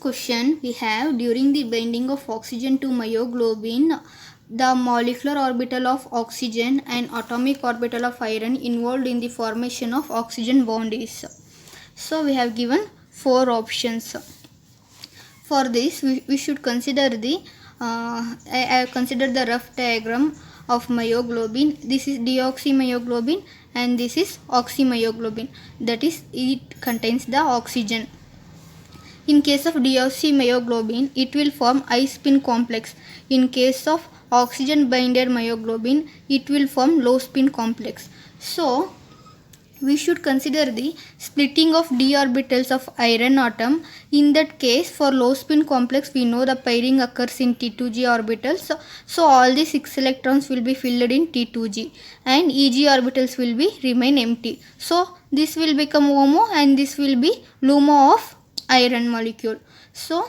question we have, during the binding of oxygen to myoglobin, the molecular orbital of oxygen and atomic orbital of iron involved in the formation of oxygen bond is. So we have given 4 options. For this we should consider the I have considered the rough diagram of myoglobin. This is deoxymyoglobin and this is oxymyoglobin, that is it contains the oxygen. In case of deoxymyoglobin, it will form I-spin complex. In case of oxygen binded myoglobin, it will form low spin complex. So we should consider the splitting of d orbitals of iron atom. In that case, for low spin complex, we know the pairing occurs in T2g orbitals. So all the 6 electrons will be filled in T2g and Eg orbitals will be remain empty. So this will become HOMO and this will be LUMO of iron molecule. So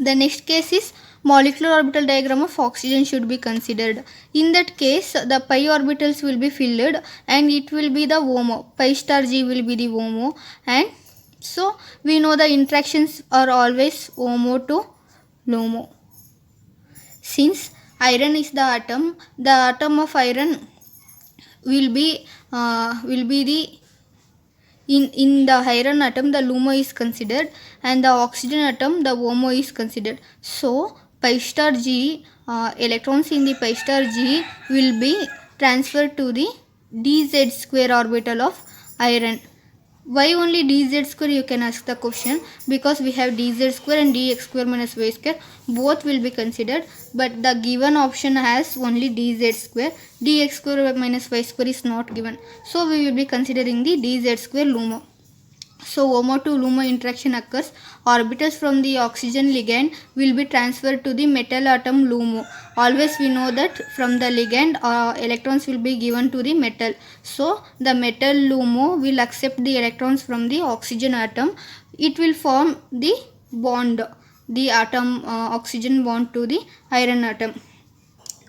the next case is molecular orbital diagram of oxygen should be considered. In that case, the pi orbitals will be filled and it will be the HOMO. Pi star G will be the HOMO, and so we know the interactions are always HOMO to LUMO. Since iron is the atom of iron will be the in the iron atom the LUMO is considered and the oxygen atom the HOMO is considered. So pi star G electrons in the pi star G will be transferred to the dz square orbital of iron. Why only dz square, you can ask the question, because we have dz square and dx square minus y square, both will be considered, but the given option has only dz square. Dx square minus y square is not given, so we will be considering the dz square LUMO. So HOMO to LUMO interaction occurs. Orbitals from the oxygen ligand will be transferred to the metal atom LUMO. Always we know that from the ligand electrons will be given to the metal. So the metal LUMO will accept the electrons from the oxygen atom. It will form the bond, the atom oxygen bond to the iron atom.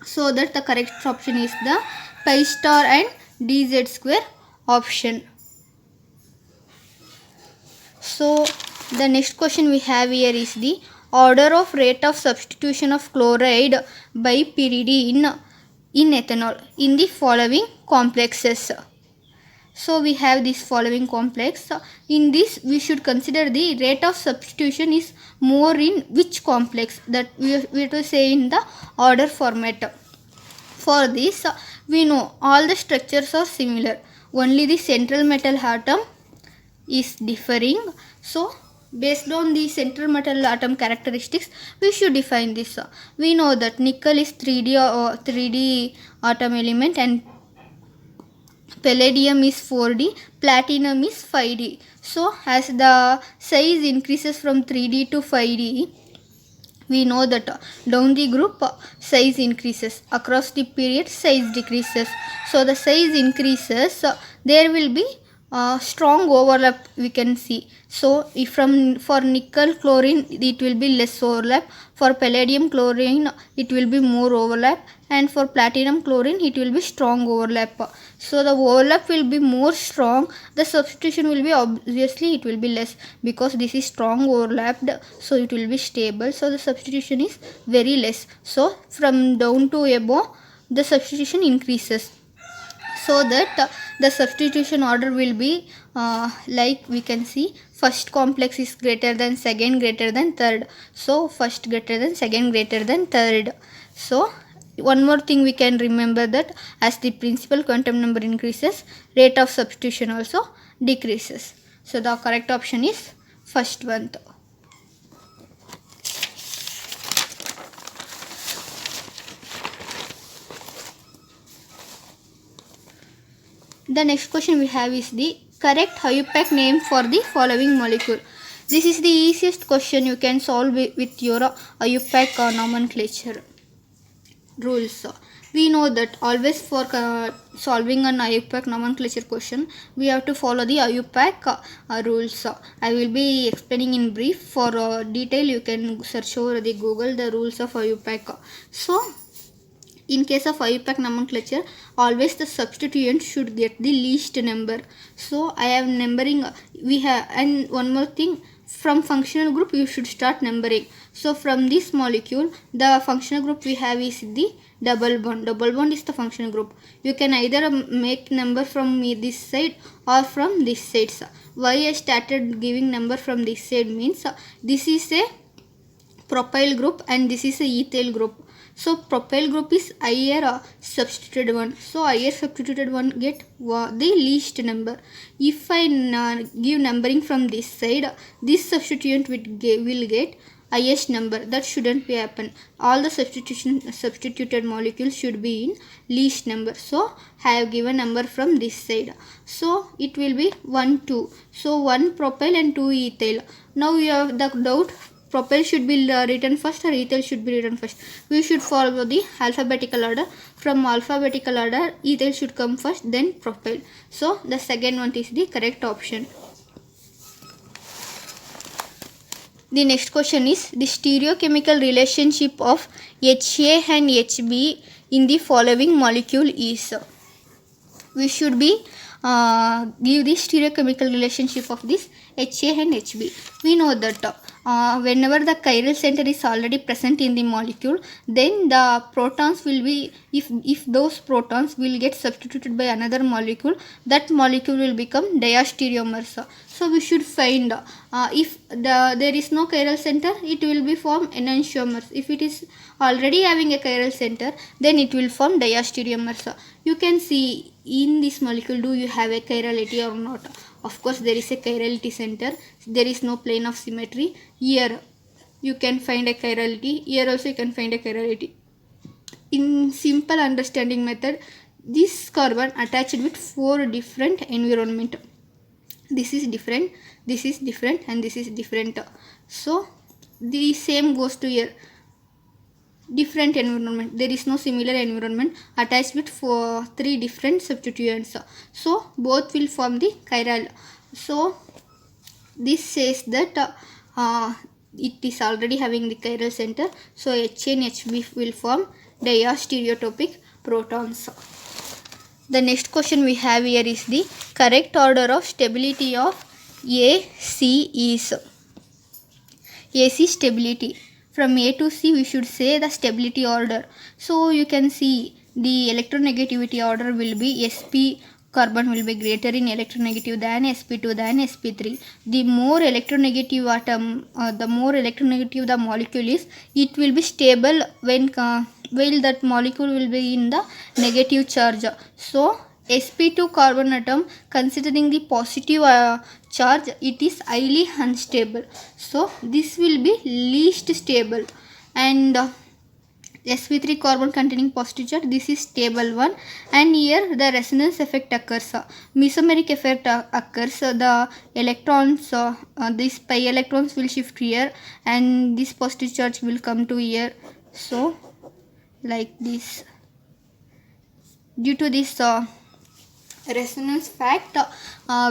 So that the correct option is the pi star and dz square option. So the next question we have here is the order of rate of substitution of chloride by pyridine in ethanol in the following complexes. So we have this following complex. In this we should consider the rate of substitution is more in which complex, that we have to say in the order format. For this we know all the structures are similar, only the central metal atom is differing. So based on the central metal atom characteristics we should define this. We know that nickel is 3D atom element and palladium is 4D, platinum is 5D. So as the size increases from 3D to 5D, we know that down the group size increases, across the period size decreases. So the size increases, there will be strong overlap we can see. So if for nickel chlorine it will be less overlap, for palladium chlorine it will be more overlap, and for platinum chlorine it will be strong overlap. So the overlap will be more strong, the substitution will be obviously it will be less, because this is strong overlapped, so it will be stable, so the substitution is very less. So from down to above the substitution increases, so that the substitution order will be like we can see, first complex is greater than second greater than third. So first greater than second greater than third. So one more thing we can remember, that as the principal quantum number increases, rate of substitution also decreases. So the correct option is first one. The next question we have is the correct IUPAC name for the following molecule. This is the easiest question you can solve with your IUPAC nomenclature rules. We know that always for solving an IUPAC nomenclature question, we have to follow the IUPAC rules. I will be explaining in brief. For detail, you can search over the Google the rules of IUPAC. So in case of IUPAC nomenclature, always the substituent should get the least number. So I have numbering, we have, and one more thing, from functional group you should start numbering. So from this molecule, the functional group we have is the double bond. Double bond is the functional group. You can either make number from this side or from this side. Why I started giving number from this side means this is a propyl group and this is a ethyl group. So propyl group is higher substituted one. So higher substituted one get the least number. If I give numbering from this side, this substituent will get highest number. That shouldn't be happen. All the substituted molecules should be in least number. So I have given number from this side. So it will be 1, 2. So 1 propyl and 2 ethyl. Now you have the doubt, propyl should be written first or ethyl should be written first. We should follow the alphabetical order. From alphabetical order, ethyl should come first, then propyl. So the second one is the correct option. The next question is the stereochemical relationship of HA and HB in the following molecule is. We should be give the stereochemical relationship of this HA and HB. We know that whenever the chiral center is already present in the molecule, then the protons will be, if those protons will get substituted by another molecule, that molecule will become diastereomers. So we should find if there is no chiral center, it will be form enantiomers. If it is already having a chiral center, then it will form diastereomers. You can see in this molecule, do you have a chirality or not? Of course there is a chirality center. There is no plane of symmetry. Here you can find a chirality. Here also you can find a chirality. In simple understanding method, this carbon attached with 4 different environment. This is different, this is different, and this is different. So the same goes to here. Different environment, there is no similar environment attached with 3 different substituents. So both will form the chiral. So this says that it is already having the chiral center. So HA and HB will form diastereotopic protons. The next question we have here is the correct order of stability of AC is. AC stability. From A to C we should say the stability order. So you can see the electronegativity order will be sp carbon will be greater in electronegative than sp2 than sp3. The more electronegative atom, the more electronegative the molecule is, it will be stable when while that molecule will be in the negative charge. So sp2 carbon atom, considering the positive charge, it is highly unstable. So this will be least stable. And sp3 carbon containing positive charge, this is stable one. And here the resonance effect occurs, mesomeric effect occurs. The electrons, these pi electrons will shift here and this positive charge will come to here. So like this, due to this resonance fact,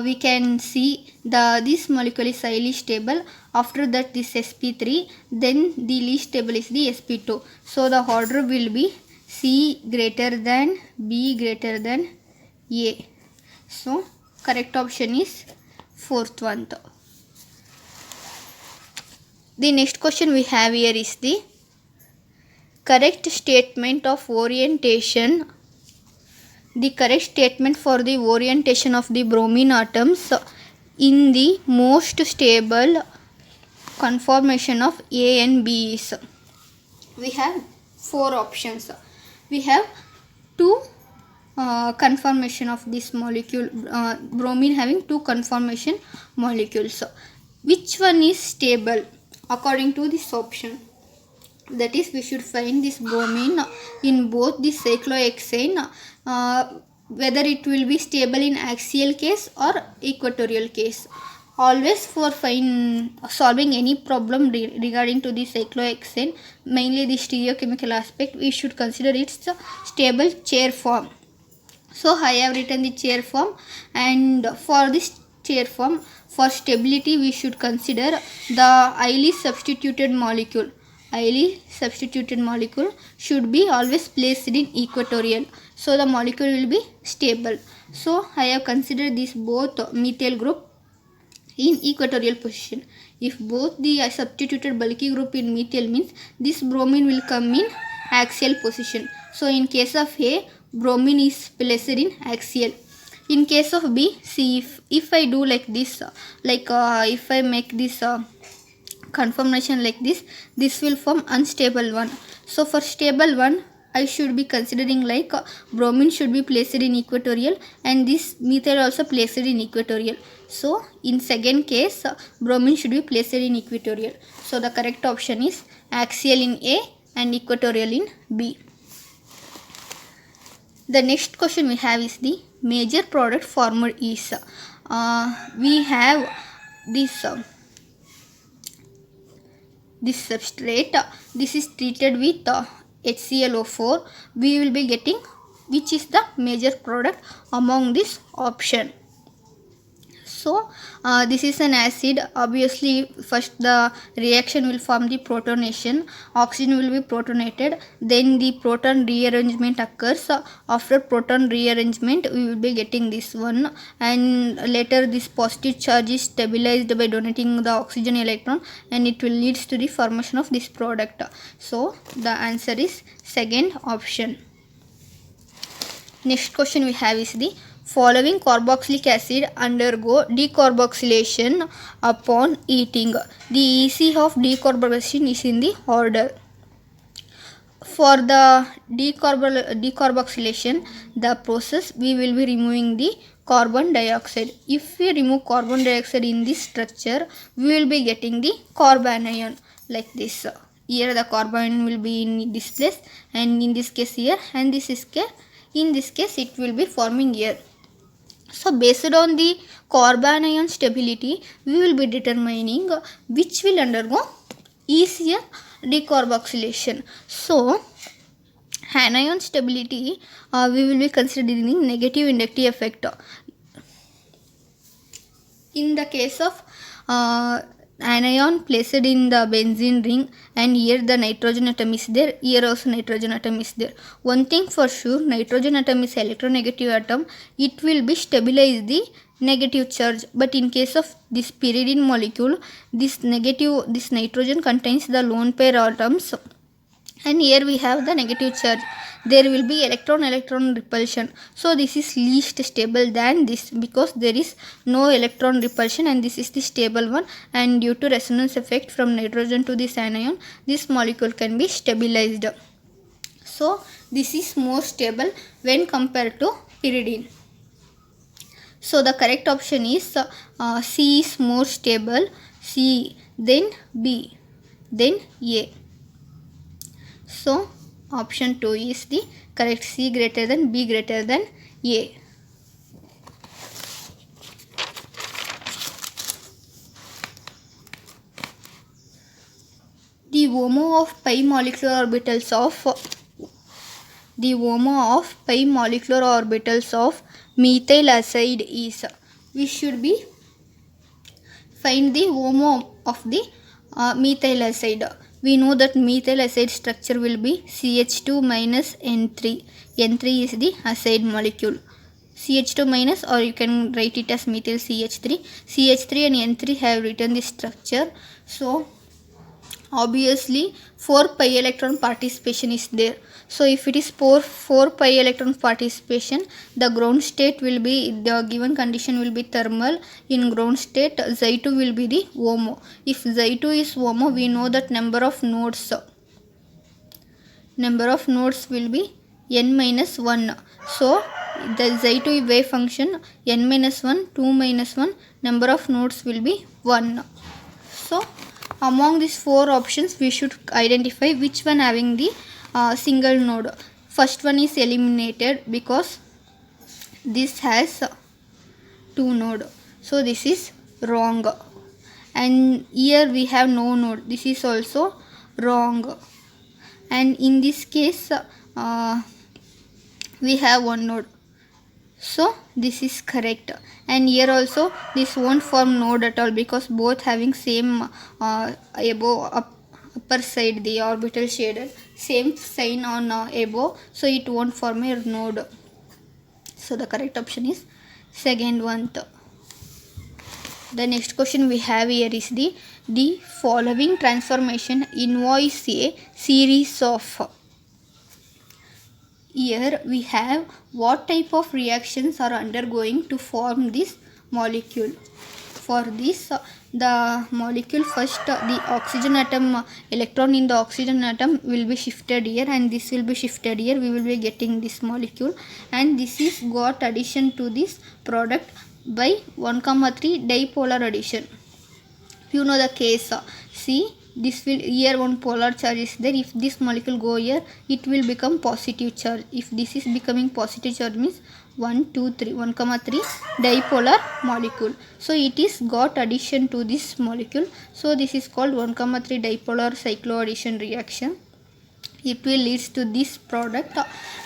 we can see this molecule is highly stable. After that this sp3, then the least stable is the sp2. So the order will be C greater than B greater than A. So correct option is 4th one. The next question we have here is the correct statement of orientation. The correct statement for the orientation of the bromine atoms in the most stable conformation of A and B is. We have 4 options. We have 2 conformation of this molecule, bromine having 2 conformation molecules. Which one is stable according to this option? That is, we should find this bromine in both the cyclohexane, whether it will be stable in axial case or equatorial case. Always for solving any problem regarding to the cyclohexane, mainly the stereochemical aspect, we should consider its stable chair form. So I have written the chair form, and for this chair form, for stability we should consider the highly substituted molecule. Highly substituted molecule should be always placed in equatorial, so the molecule will be stable. So I have considered this both methyl group in equatorial position. If both the substituted bulky group in methyl means this bromine will come in axial position. So in case of A, bromine is placed in axial. In case of B, see if I do like this, if I make this conformation like this will form unstable one. So for stable one, I should be considering like bromine should be placed in equatorial and this methyl also placed in equatorial. So in second case, bromine should be placed in equatorial. So the correct option is axial in A and equatorial in B. The next question we have is the major product formed is we have this this substrate. This is treated with HClO4. We will be getting which is the major product among this option. So this is an acid. Obviously first the reaction will form the protonation, oxygen will be protonated, then the proton rearrangement occurs. After proton rearrangement we will be getting this one, and later this positive charge is stabilized by donating the oxygen electron and it will leads to the formation of this product. So the answer is second option. Next question we have is the following carboxylic acid undergo decarboxylation upon heating. The EC of decarboxylation is in the order. For the decarboxylation, the process we will be removing the carbon dioxide. If we remove carbon dioxide in this structure, we will be getting the carbanion like this. Here the carbon will be in this place and in this case here, and this is in this case it will be forming here. So based on the carbanion stability, we will be determining which will undergo easier decarboxylation. So anion stability we will be considering negative inductive effect. In the case of anion placed in the benzene ring, and here the nitrogen atom is there, here also nitrogen atom is there. One thing for sure, nitrogen atom is electronegative atom, it will be stabilize the negative charge. But in case of this pyridine molecule, this nitrogen contains the lone pair atoms, and here we have the negative charge. There will be electron repulsion. So this is least stable than this because there is no electron repulsion, and this is the stable one, and due to resonance effect from nitrogen to this anion, this molecule can be stabilized. So this is more stable when compared to pyridine. So the correct option is C is more stable, C, then B, then A. So option 2 is the correct, C greater than B greater than A. The HOMO of pi molecular orbitals of methyl acid is, we should be find the HOMO of the methyl acid. We know that methyl acid structure will be CH2 minus N3. N3 is the acid molecule. CH2 minus, or you can write it as methyl CH3. CH3 and N3 have written the structure. So obviously 4 pi electron participation is there. So if it is 4 pi electron participation, the ground state will be, the given condition will be thermal. In ground state, Xy2 will be the HOMO. If Xy2 is HOMO, we know that number of nodes will be n minus 1. So the Xy2 wave function n minus 1, 2 minus 1, number of nodes will be 1. So among these 4 options, we should identify which one having the single node. First one is eliminated because this has 2 node. So this is wrong. And here we have no node. This is also wrong. And in this case, we have 1 node. So this is correct. And here also this won't form node at all because both having same above upper side, the orbital shaded same sign on above, so it won't form a node. So the correct option is second one. The next question we have here is the following transformation involves a series of. Here we have what type of reactions are undergoing to form this molecule. For this, the molecule first, the oxygen atom, electron in the oxygen atom will be shifted here, and this will be shifted here. We will be getting this molecule, and this is got addition to this product by 1,3 dipolar addition. You know the case. See, this will, here one polar charge is there. If this molecule go here, it will become positive charge. If this is becoming positive charge, means 1, 2, 3, 1,3 dipolar molecule. So it is got addition to this molecule. So this is called 1,3 dipolar cycloaddition reaction. It will leads to this product,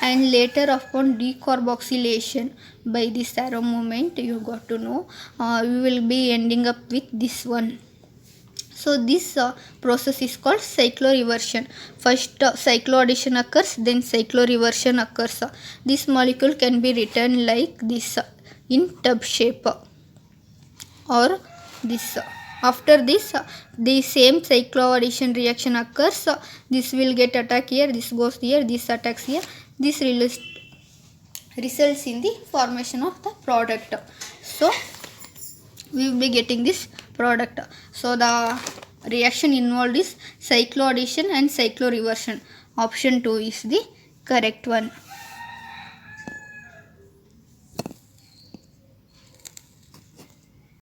and later upon decarboxylation by this arrow movement, you got to know, we will be ending up with this one. So this process is called cycloreversion. First cycloaddition occurs, then cycloreversion occurs. This molecule can be written like this in tub shape, or this. After this, the same cycloaddition reaction occurs. This will get attack here, this goes here, this attacks here. This results in the formation of the product. So we will be getting this product. So the reaction involved is cycloaddition and cycloreversion. Option 2 is the correct one.